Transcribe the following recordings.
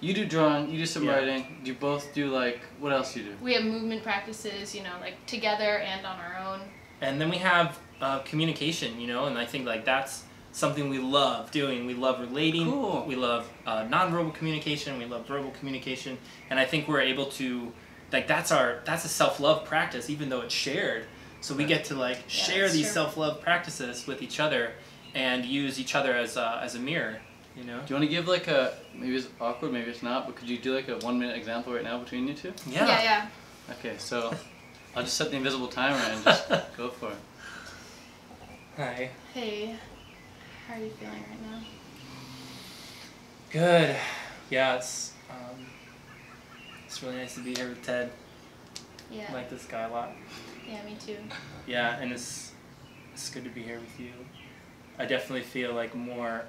You do drawing, you do some Yeah. writing. Do you both do like, what else do you do? We have movement practices, you know, like together and on our own. And then we have communication, you know, and I think like that's something we love doing. We love relating. Cool. We love nonverbal communication. We love verbal communication, and I think we're able to, like, that's a self-love practice, even though it's shared. So we get to like share these self-love practices with each other, and use each other as a mirror, you know. Do you want to give like a, maybe it's awkward, maybe it's not, but could you do like a 1-minute example right now between you two? Yeah. Yeah. Okay, so I'll just set the invisible timer and just go for it. Hi. Hey, how are you feeling right now? Good. Yeah, it's really nice to be here with Ted. Yeah. I like this guy a lot. Yeah, me too. Yeah, and it's good to be here with you. I definitely feel like more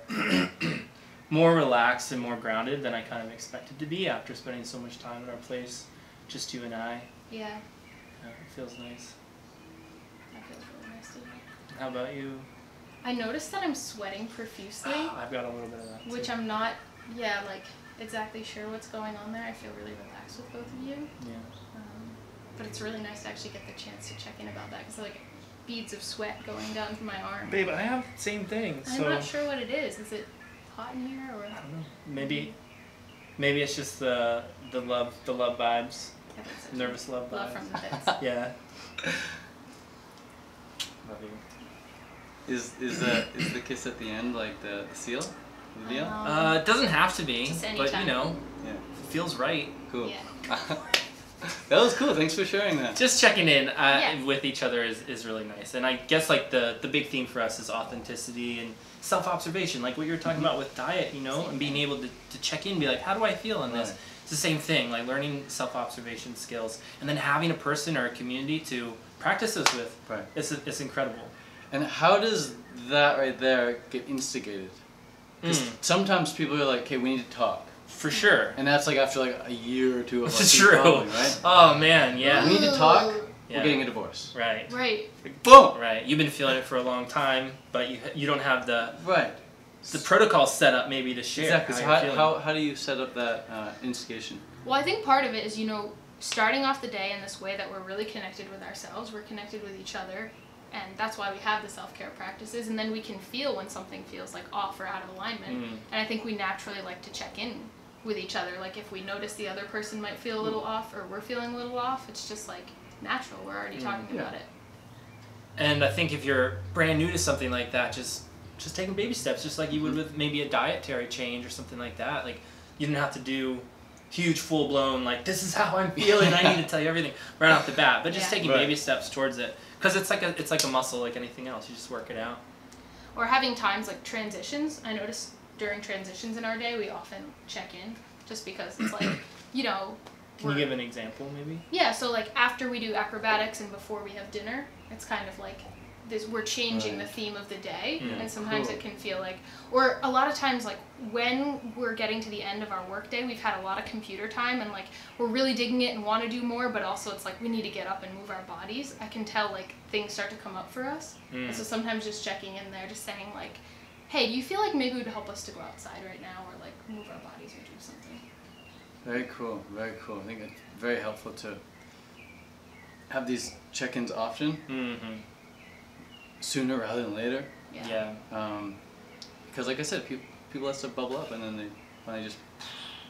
more relaxed and more grounded than I kind of expected to be after spending so much time at our place, just you and I. Yeah. It feels nice. That feels really nice to me. How about you? I noticed that I'm sweating profusely, I've got a little bit of that which too. I'm not, like, exactly sure what's going on there. I feel really relaxed with both of you. Yeah. But it's really nice to actually get the chance to check in about that, because like beads of sweat going down my arm. Babe, I have the same thing. I'm not sure what it is. Is it hot in here or? I don't know. Maybe it's just the love vibes. I think so. Nervous love vibes. Love from the bits. Yeah. Love you. Is the kiss at the end like the seal? The deal? It doesn't have to be, Just but anytime. you know, Yeah. it feels right. Cool. Yeah. That was cool. Thanks for sharing that. Just checking in Yeah. with each other is really nice, and I guess like the big theme for us is authenticity and self-observation, like what you were talking about with diet, you know, and being able to check in and be like, how do I feel in this? Right. It's the same thing, like learning self-observation skills, and then having a person or a community to practice this with. Right. It's incredible. And how does that right there get instigated? Because sometimes people are like, okay, we need to talk. For sure. And that's like after like a year or two of like It's keep true. following, right? Oh man, yeah. We need to talk, Yeah. we're getting a divorce. Right. Right. Boom! Right. You've been feeling it for a long time, but you don't have the Right. protocol set up maybe to share. Exactly. So how you're feeling. how do you set up that instigation? Well, I think part of it is, you know, starting off the day in this way that we're really connected with ourselves, we're connected with each other, and that's why we have the self-care practices, and then we can feel when something feels like off or out of alignment. And I think we naturally like to check in with each other. Like if we notice the other person might feel a little off, or we're feeling a little off, it's just like natural. We're already talking about it. And I think if you're brand new to something like that, just taking baby steps, just like you would with maybe a dietary change or something like that. Like you don't have to do huge, full-blown, like, this is how I'm feeling, I need to tell you everything right off the bat. But just taking baby steps towards it. Because it's like a muscle like anything else. You just work it out. Or having times like transitions. I notice during transitions in our day, we often check in, just because it's like, you know. Can you give an example, maybe? Yeah, so like after we do acrobatics and before we have dinner, it's kind of like this, we're changing the theme of the day, and sometimes it can feel like, or a lot of times like when we're getting to the end of our work day, we've had a lot of computer time and like we're really digging it and want to do more, but also it's like we need to get up and move our bodies. I can tell like things start to come up for us, and so sometimes just checking in there, just saying like, hey, do you feel like maybe it would help us to go outside right now, or like move our bodies or do something? Very cool, very cool. I think it's very helpful to have these check-ins often, sooner rather than later. Yeah. Because like I said, people let stuff bubble up and then they finally just...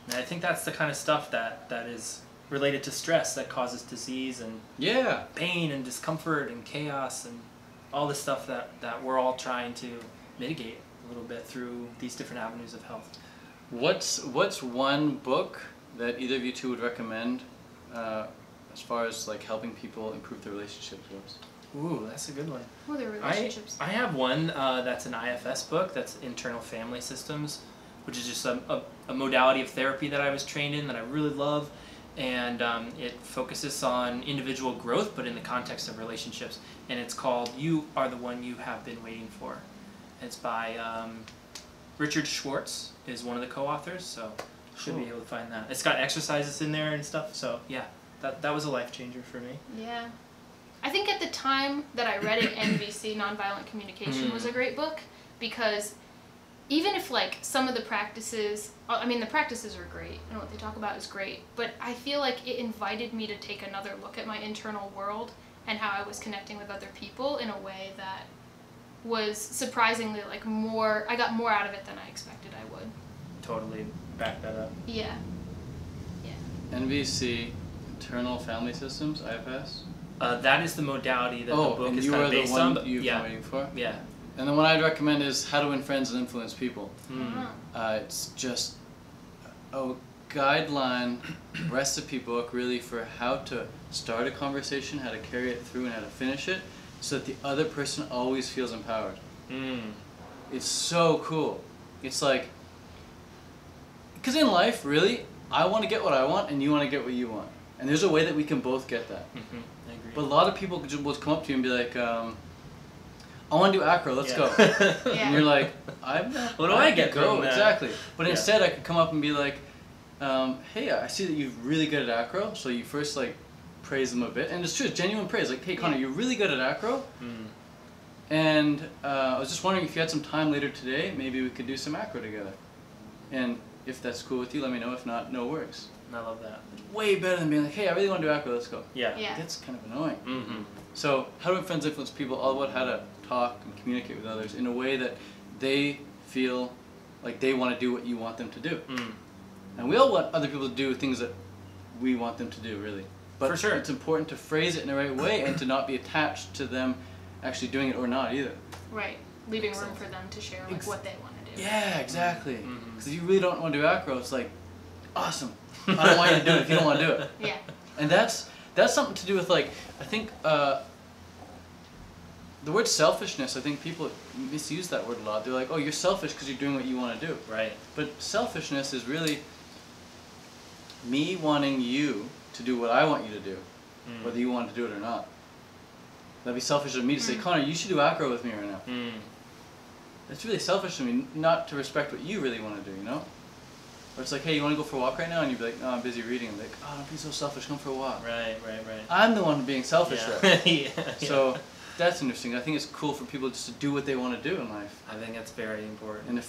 And I think that's the kind of stuff that is related to stress that causes disease and pain and discomfort and chaos and all the stuff that we're all trying to mitigate a little bit through these different avenues of health. What's one book that either of you two would recommend as far as like helping people improve their relationships goes? Ooh, that's a good one. Oh, their relationships. I have one that's an IFS book, that's Internal Family Systems, which is just a modality of therapy that I was trained in that I really love. And it focuses on individual growth, but in the context of relationships. And it's called You Are the One You Have Been Waiting For. It's by Richard Schwartz, is one of the co-authors, so should be able to find that. It's got exercises in there and stuff, so yeah, that was a life changer for me. Yeah. I think at the time that I read it, NVC, Nonviolent Communication, was a great book, because even if like some of the practices, I mean the practices are great and what they talk about is great, but I feel like it invited me to take another look at my internal world and how I was connecting with other people in a way that was surprisingly like more, I got more out of it than I expected I would. Totally back that up. Yeah. NVC, internal family systems, IFS. That is the modality that the book and is you kind are of the based one on. But you've been waiting for. Yeah. And the one I'd recommend is How to Win Friends and Influence People. Uh-huh. It's just a guideline recipe book really for how to start a conversation, how to carry it through, and how to finish it, so that the other person always feels empowered. It's so cool. It's like, because in life, really, I want to get what I want, and you want to get what you want. And there's a way that we can both get that. I agree. But a lot of people will come up to you and be like, I want to do acro, let's go. And you're like, what do I get go? from that? Exactly. But instead I could come up and be like, hey, I see that you're really good at acro, so you first like praise them a bit. And it's true, genuine praise. Like, hey Connor, you're really good at acro. And I was just wondering if you had some time later today, maybe we could do some acro together. And if that's cool with you, let me know. If not, no worries. I love that. Way better than being like, hey, I really want to do acro, let's go. Yeah. That's kind of annoying. So How to Win Friends, Influence People, all about how to talk and communicate with others in a way that they feel like they want to do what you want them to do. And we all want other people to do things that we want them to do, really. But for sure, it's important to phrase it in the right way and to not be attached to them actually doing it or not either. Right. Leaving room for them to share like what they want to do. Yeah, exactly. Because if you really don't want to do acro, it's like, awesome. I don't want you to do it if you don't want to do it. Yeah. And that's something to do with like, I think the word selfishness, I think people misuse that word a lot. They're like, oh, you're selfish because you're doing what you want to do. Right. But selfishness is really me wanting you to do what I want you to do, whether you want to do it or not. That'd be selfish of me to say, Connor, you should do acro with me right now. It's really selfish of me not to respect what you really want to do, you know? Or it's like, hey, you want to go for a walk right now? And you'd be like, no, I'm busy reading. I'm like, oh, don't be so selfish, come for a walk. Right. I'm the one being selfish there. Yeah. So that's interesting. I think it's cool for people just to do what they want to do in life. I think that's very important. And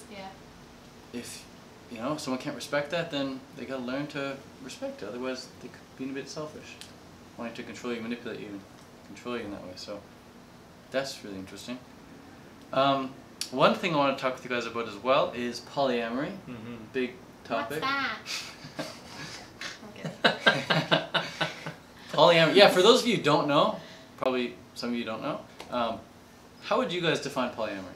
if you know, someone can't respect that, then they gotta learn to respect it. Otherwise, they could be a bit selfish, wanting to control you, manipulate you, and control you in that way. So that's really interesting. One thing I want to talk with you guys about as well is polyamory. Big topic. What's that? Polyamory. Yeah, for those of you who don't know, probably some of you don't know, how would you guys define polyamory?